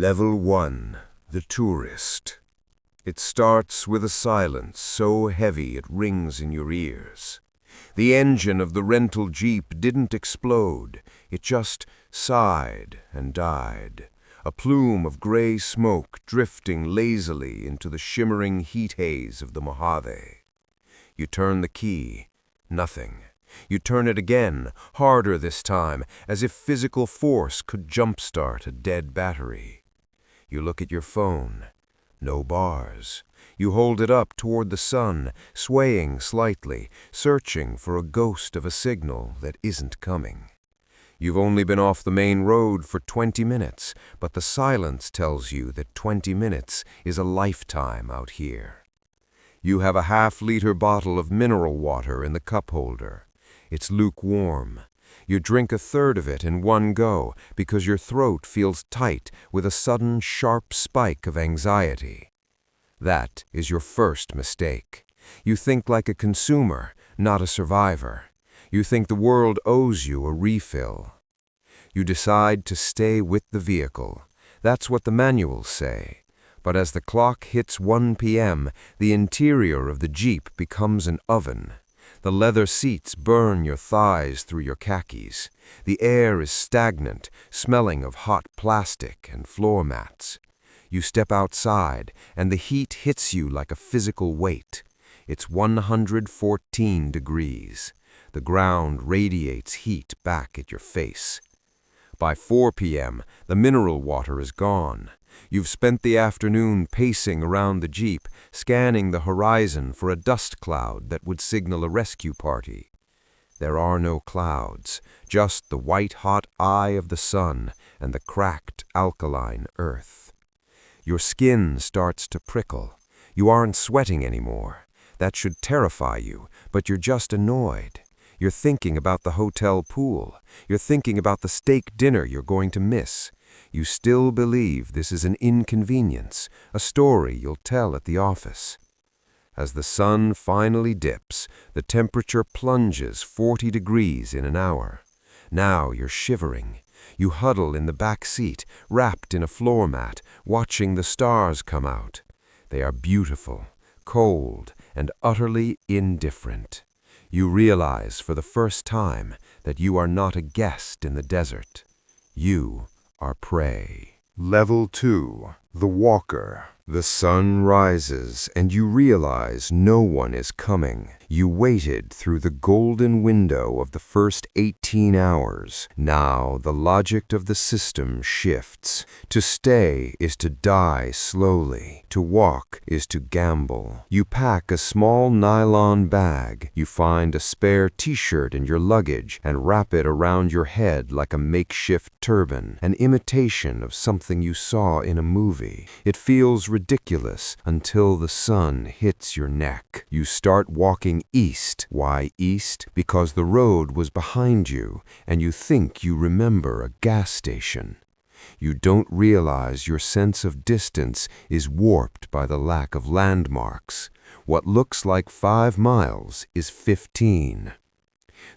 Level 1, the tourist. It starts with a silence so heavy it rings in your ears. The engine of the rental jeep didn't explode, it just sighed and died. A plume of gray smoke drifting lazily into the shimmering heat haze of the Mojave. You turn the key, nothing. You turn it again, harder this time, as if physical force could jumpstart a dead battery. You look at your phone. No bars. You hold it up toward the sun, swaying slightly, searching for a ghost of a signal that isn't coming. You've only been off the main road for 20 minutes, but the silence tells you that 20 minutes is a lifetime out here. You have a half-liter bottle of mineral water in the cup holder. It's lukewarm. You drink a third of it in one go because your throat feels tight with a sudden sharp spike of anxiety. That is your first mistake. You think like a consumer, not a survivor. You think the world owes you a refill. You decide to stay with the vehicle. That's what the manuals say. But as the clock hits 1 p.m., the interior of the Jeep becomes an oven. The leather seats burn your thighs through your khakis. The air is stagnant, smelling of hot plastic and floor mats. You step outside, and the heat hits you like a physical weight. It's 114 degrees. The ground radiates heat back at your face. By 4 p.m., the mineral water is gone. You've spent the afternoon pacing around the Jeep, scanning the horizon for a dust cloud that would signal a rescue party. There are no clouds, just the white-hot eye of the sun and the cracked, alkaline earth. Your skin starts to prickle. You aren't sweating anymore. That should terrify you, but you're just annoyed. You're thinking about the hotel pool. You're thinking about the steak dinner you're going to miss. You still believe this is an inconvenience, a story you'll tell at the office. As the sun finally dips, the temperature plunges 40 degrees in an hour. Now you're shivering. You huddle in the back seat, wrapped in a floor mat, watching the stars come out. They are beautiful, cold, and utterly indifferent. You realize for the first time that you are not a guest in the desert. You are prey. Level 2, the walker. The sun rises, and you realize no one is coming. You waited through the golden window of the first 18 hours. Now the logic of the system shifts. To stay is to die slowly. To walk is to gamble. You pack a small nylon bag. You find a spare t-shirt in your luggage and wrap it around your head like a makeshift turban, an imitation of something you saw in a movie. It feels ridiculous until the sun hits your neck. You start walking east. Why east? Because the road was behind you, and you think you remember a gas station. You don't realize your sense of distance is warped by the lack of landmarks. What looks like 5 miles is 15.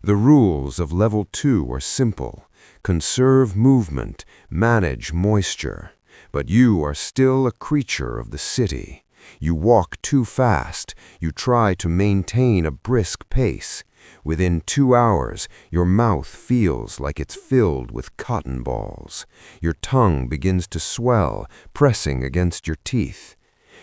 The rules of Level 2 are simple. Conserve movement, manage moisture. But you are still a creature of the city. You walk too fast. You try to maintain a brisk pace. Within 2 hours, your mouth feels like it's filled with cotton balls. Your tongue begins to swell, pressing against your teeth.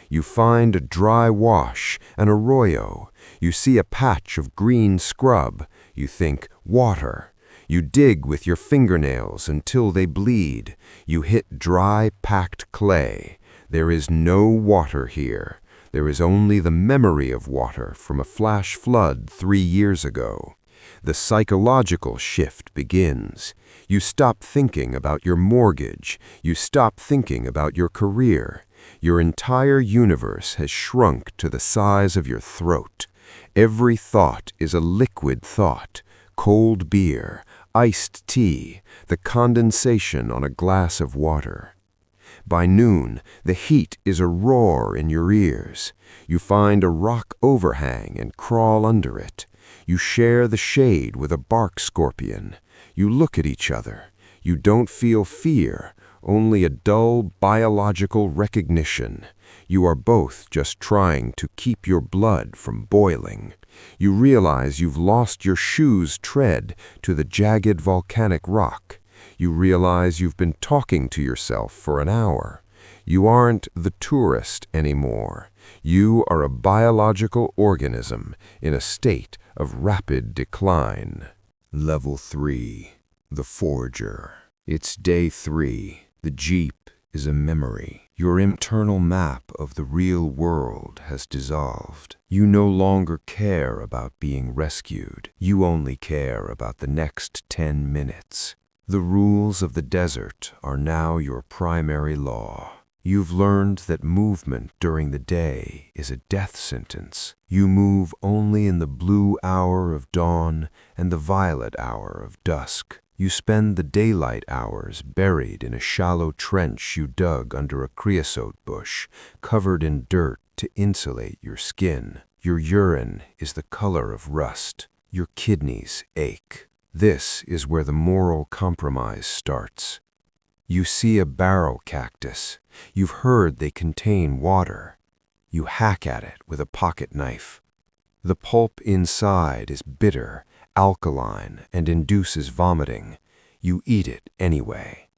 You find a dry wash, an arroyo. You see a patch of green scrub. You think, water. You dig with your fingernails until they bleed. You hit dry, packed clay. There is no water here. There is only the memory of water from a flash flood 3 years ago. The psychological shift begins. You stop thinking about your mortgage. You stop thinking about your career. Your entire universe has shrunk to the size of your throat. Every thought is a liquid thought. Cold beer, iced tea, the condensation on a glass of water. By noon, the heat is a roar in your ears. You find a rock overhang and crawl under it. You share the shade with a bark scorpion. You look at each other. You don't feel fear, only a dull biological recognition. You are both just trying to keep your blood from boiling. You realize you've lost your shoe's tread to the jagged volcanic rock. You realize you've been talking to yourself for an hour. You aren't the tourist anymore. You are a biological organism in a state of rapid decline. Level 3. The Forger. It's day 3. The Jeep is a memory. Your internal map of the real world has dissolved. You no longer care about being rescued. You only care about the next 10 minutes. The rules of the desert are now your primary law. You've learned that movement during the day is a death sentence. You move only in the blue hour of dawn and the violet hour of dusk. You spend the daylight hours buried in a shallow trench you dug under a creosote bush, covered in dirt to insulate your skin. Your urine is the color of rust. Your kidneys ache. This is where the moral compromise starts. You see a barrel cactus. You've heard they contain water. You hack at it with a pocket knife. The pulp inside is bitter, alkaline, and induces vomiting. You eat it anyway.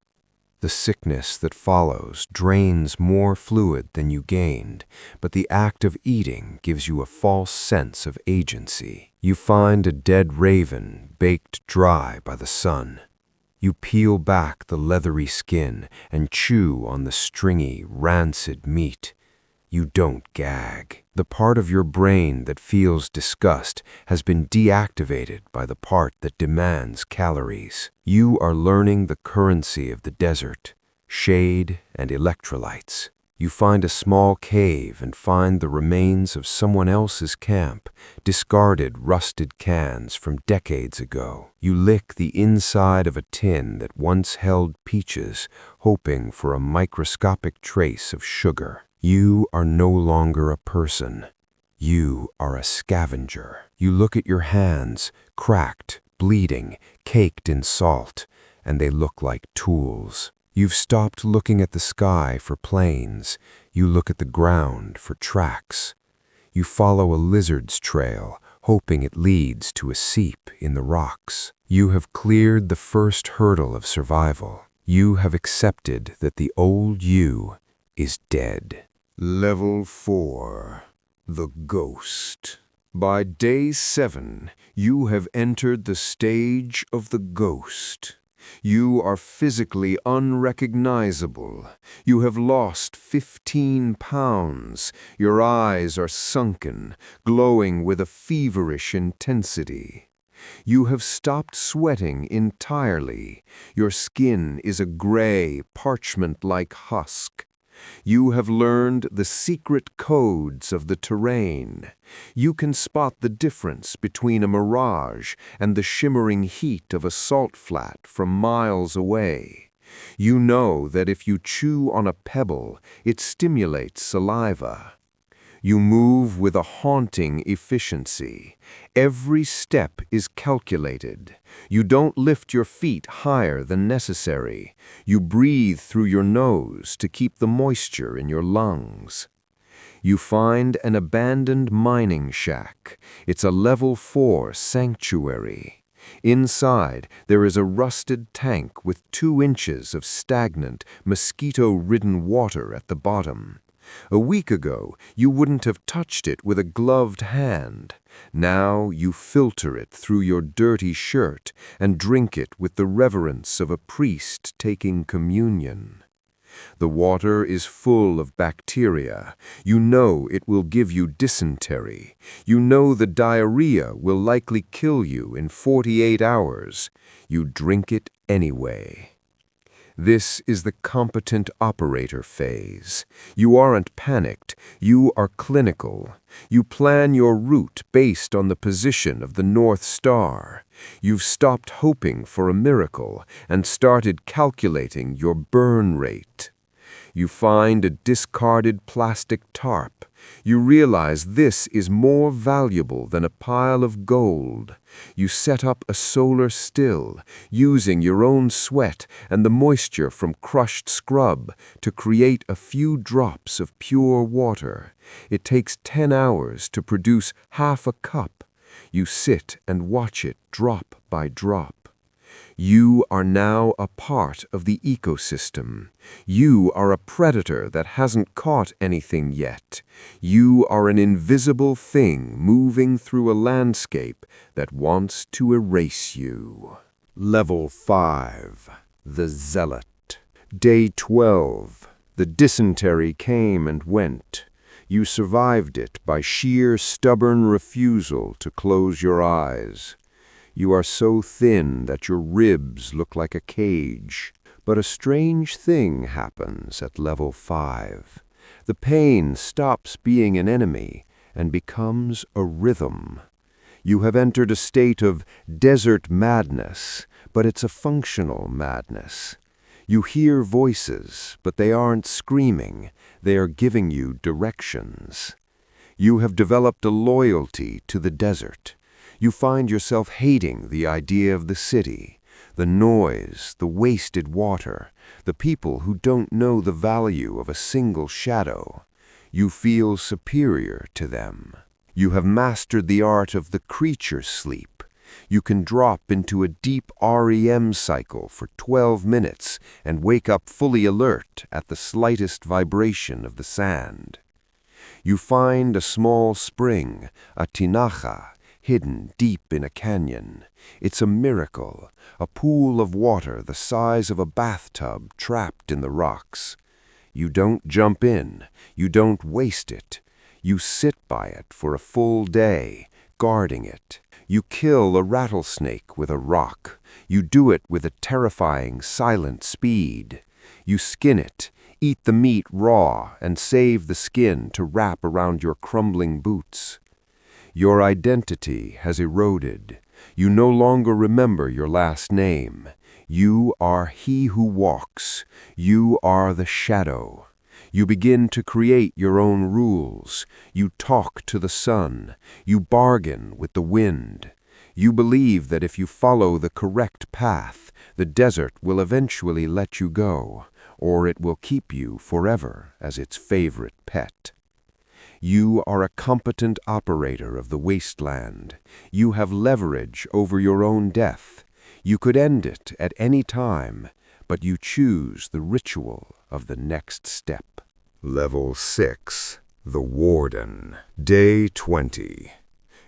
The sickness that follows drains more fluid than you gained, but the act of eating gives you a false sense of agency. You find a dead raven baked dry by the sun. You peel back the leathery skin and chew on the stringy, rancid meat. You don't gag. The part of your brain that feels disgust has been deactivated by the part that demands calories. You are learning the currency of the desert, shade and electrolytes. You find a small cave and find the remains of someone else's camp, discarded rusted cans from decades ago. You lick the inside of a tin that once held peaches, hoping for a microscopic trace of sugar. You are no longer a person. You are a scavenger. You look at your hands, cracked, bleeding, caked in salt, and they look like tools. You've stopped looking at the sky for planes. You look at the ground for tracks. You follow a lizard's trail, hoping it leads to a seep in the rocks. You have cleared the first hurdle of survival. You have accepted that the old you is dead. Level 4. The Ghost. By day 7, you have entered the stage of the ghost. You are physically unrecognizable. You have lost 15 pounds. Your eyes are sunken, glowing with a feverish intensity. You have stopped sweating entirely. Your skin is a gray, parchment-like husk. You have learned the secret codes of the terrain. You can spot the difference between a mirage and the shimmering heat of a salt flat from miles away. You know that if you chew on a pebble, it stimulates saliva. You move with a haunting efficiency. Every step is calculated. You don't lift your feet higher than necessary. You breathe through your nose to keep the moisture in your lungs. You find an abandoned mining shack. It's a level 4 sanctuary. Inside, there is a rusted tank with 2 inches of stagnant, mosquito-ridden water at the bottom. A week ago, you wouldn't have touched it with a gloved hand. Now you filter it through your dirty shirt and drink it with the reverence of a priest taking communion. The water is full of bacteria. You know it will give you dysentery. You know the diarrhea will likely kill you in 48 hours. You drink it anyway. This is the competent operator phase. You aren't panicked. You are clinical. You plan your route based on the position of the North Star. You've stopped hoping for a miracle and started calculating your burn rate. You find a discarded plastic tarp. You realize this is more valuable than a pile of gold. You set up a solar still, using your own sweat and the moisture from crushed scrub to create a few drops of pure water. It takes 10 hours to produce half a cup. You sit and watch it drop by drop. You are now a part of the ecosystem. You are a predator that hasn't caught anything yet. You are an invisible thing moving through a landscape that wants to erase you. Level 5. The Zealot. Day 12. The dysentery came and went. You survived it by sheer stubborn refusal to close your eyes. You are so thin that your ribs look like a cage. But a strange thing happens at level 5. The pain stops being an enemy and becomes a rhythm. You have entered a state of desert madness, but it's a functional madness. You hear voices, but they aren't screaming. They are giving you directions. You have developed a loyalty to the desert. You find yourself hating the idea of the city, the noise, the wasted water, the people who don't know the value of a single shadow. You feel superior to them. You have mastered the art of the creature sleep. You can drop into a deep REM cycle for 12 minutes and wake up fully alert at the slightest vibration of the sand. You find a small spring, a tinaja, hidden deep in a canyon. It's a miracle, a pool of water the size of a bathtub trapped in the rocks. You don't jump in, you don't waste it. You sit by it for a full day, guarding it. You kill a rattlesnake with a rock. You do it with a terrifying, silent speed. You skin it, eat the meat raw, and save the skin to wrap around your crumbling boots. Your identity has eroded. You no longer remember your last name. You are he who walks. You are the shadow. You begin to create your own rules. You talk to the sun. You bargain with the wind. You believe that if you follow the correct path, the desert will eventually let you go, or it will keep you forever as its favorite pet. You are a competent operator of the wasteland. You have leverage over your own death. You could end it at any time, but you choose the ritual of the next step. Level 6. The Warden. Day 20.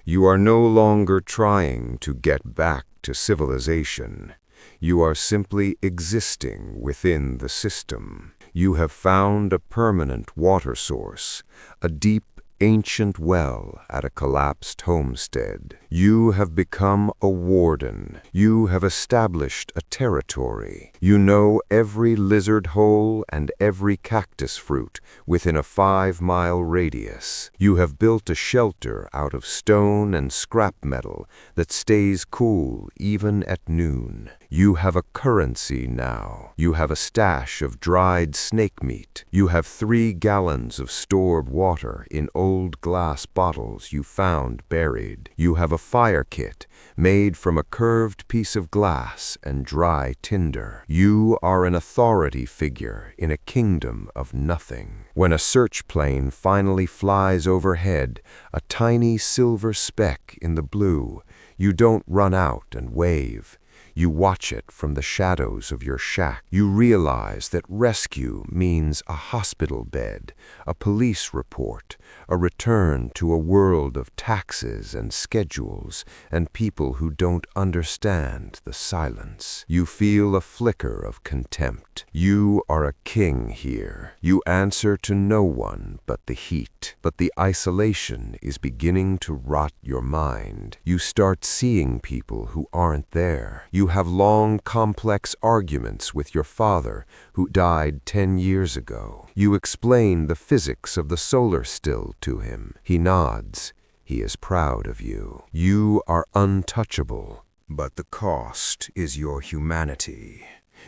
You are no longer trying to get back to civilization. You are simply existing within the system. You have found a permanent water source, a deep, ancient well at a collapsed homestead. You have become a warden. You have established a territory. You know every lizard hole and every cactus fruit within a 5-mile radius. You have built a shelter out of stone and scrap metal that stays cool even at noon. You have a currency now. You have a stash of dried snake meat. You have 3 gallons of stored water in old glass bottles you found buried. You have a fire kit made from a curved piece of glass and dry tinder. You are an authority figure in a kingdom of nothing. When a search plane finally flies overhead, a tiny silver speck in the blue, you don't run out and wave. You watch it from the shadows of your shack. You realize that rescue means a hospital bed, a police report, a return to a world of taxes and schedules and people who don't understand the silence. You feel a flicker of contempt. You are a king here. You answer to no one but the heat. But the isolation is beginning to rot your mind. You start seeing people who aren't there. You have long, complex arguments with your father, who died 10 years ago. You explain the physics of the solar still to him. He nods. He is proud of you. You are untouchable, but the cost is your humanity.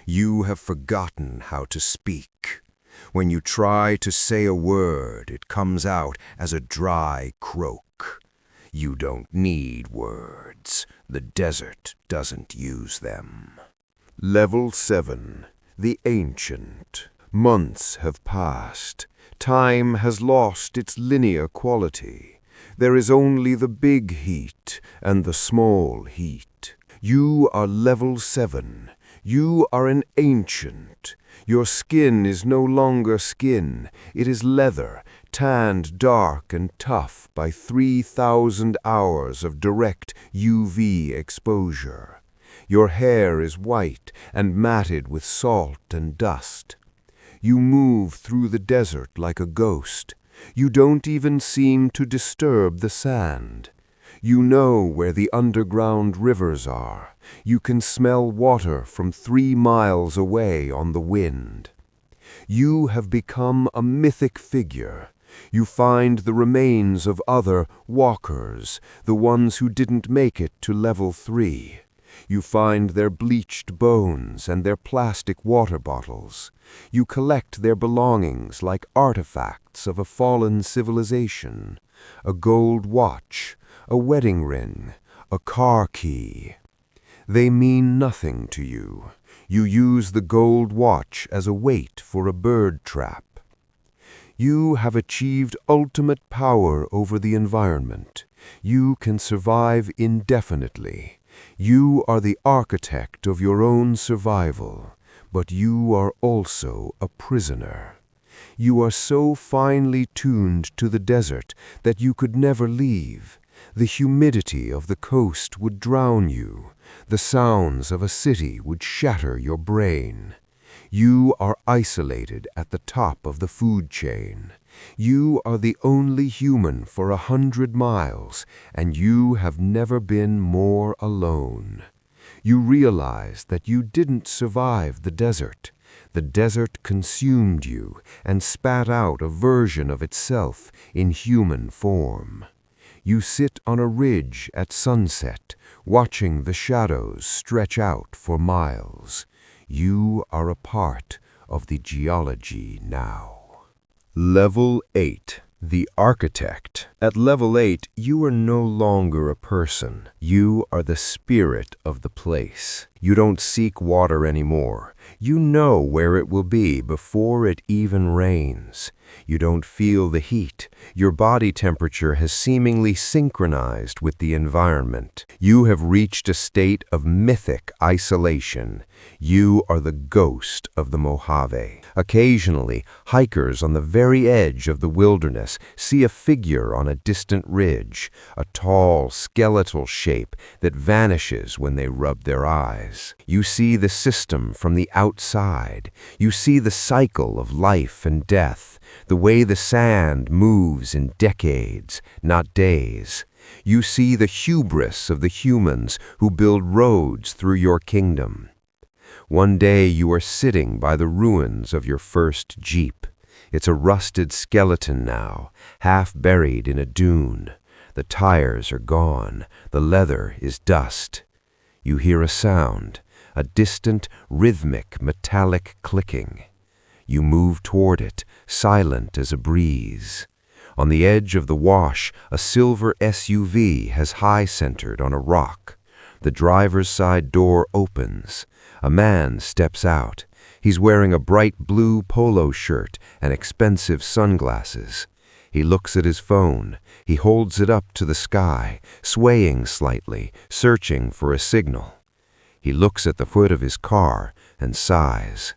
You have forgotten how to speak. When you try to say a word, it comes out as a dry croak. You don't need words. The desert doesn't use them. Level 7. The Ancient. Months have passed. Time has lost its linear quality. There is only the big heat and the small heat. You are level 7. You are an ancient. Your skin is no longer skin. It is leather, tanned dark and tough by 3,000 hours of direct UV exposure. Your hair is white and matted with salt and dust. You move through the desert like a ghost. You don't even seem to disturb the sand. You know where the underground rivers are. You can smell water from 3 miles away on the wind. You have become a mythic figure. You find the remains of other walkers, the ones who didn't make it to level 3. You find their bleached bones and their plastic water bottles. You collect their belongings like artifacts of a fallen civilization. A gold watch, a wedding ring, a car key. They mean nothing to you. You use the gold watch as a weight for a bird trap. You have achieved ultimate power over the environment. You can survive indefinitely. You are the architect of your own survival, but you are also a prisoner. You are so finely tuned to the desert that you could never leave. The humidity of the coast would drown you. The sounds of a city would shatter your brain. You are isolated at the top of the food chain. You are the only human for 100 miles, and you have never been more alone. You realize that you didn't survive the desert. The desert consumed you and spat out a version of itself in human form. You sit on a ridge at sunset, watching the shadows stretch out for miles. You are a part of the geology now. Level 8. The Architect. At level 8, you are no longer a person. You are the spirit of the place. You don't seek water anymore. You know where it will be before it even rains. You don't feel the heat. Your body temperature has seemingly synchronized with the environment. You have reached a state of mythic isolation. You are the ghost of the Mojave. Occasionally, hikers on the very edge of the wilderness see a figure on a distant ridge, a tall, skeletal shape that vanishes when they rub their eyes. You see the system from the outside. You see the cycle of life and death, the way the sand moves in decades, not days. You see the hubris of the humans who build roads through your kingdom. One day you are sitting by the ruins of your first Jeep. It's a rusted skeleton now, half buried in a dune. The tires are gone. The leather is dust. You hear a sound, a distant, rhythmic, metallic clicking. You move toward it, silent as a breeze. On the edge of the wash, a silver SUV has high-centered on a rock. The driver's side door opens. A man steps out. He's wearing a bright blue polo shirt and expensive sunglasses. He looks at his phone. He holds it up to the sky, swaying slightly, searching for a signal. He looks at the hood of his car and sighs.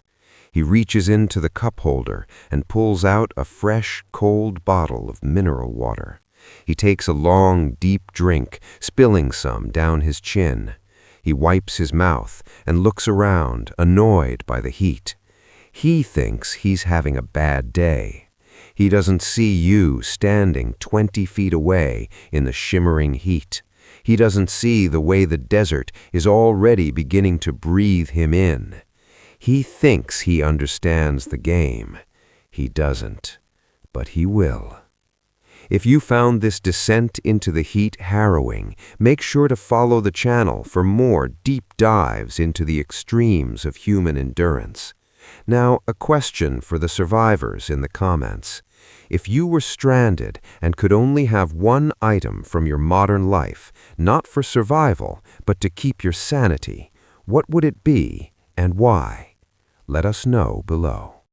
He reaches into the cup holder and pulls out a fresh, cold bottle of mineral water. He takes a long, deep drink, spilling some down his chin. He wipes his mouth and looks around, annoyed by the heat. He thinks he's having a bad day. He doesn't see you standing 20 feet away in the shimmering heat. He doesn't see the way the desert is already beginning to breathe him in. He thinks he understands the game. He doesn't, but he will. If you found this descent into the heat harrowing, make sure to follow the channel for more deep dives into the extremes of human endurance. Now, a question for the survivors in the comments. If you were stranded and could only have one item from your modern life, not for survival, but to keep your sanity, what would it be and why? Let us know below.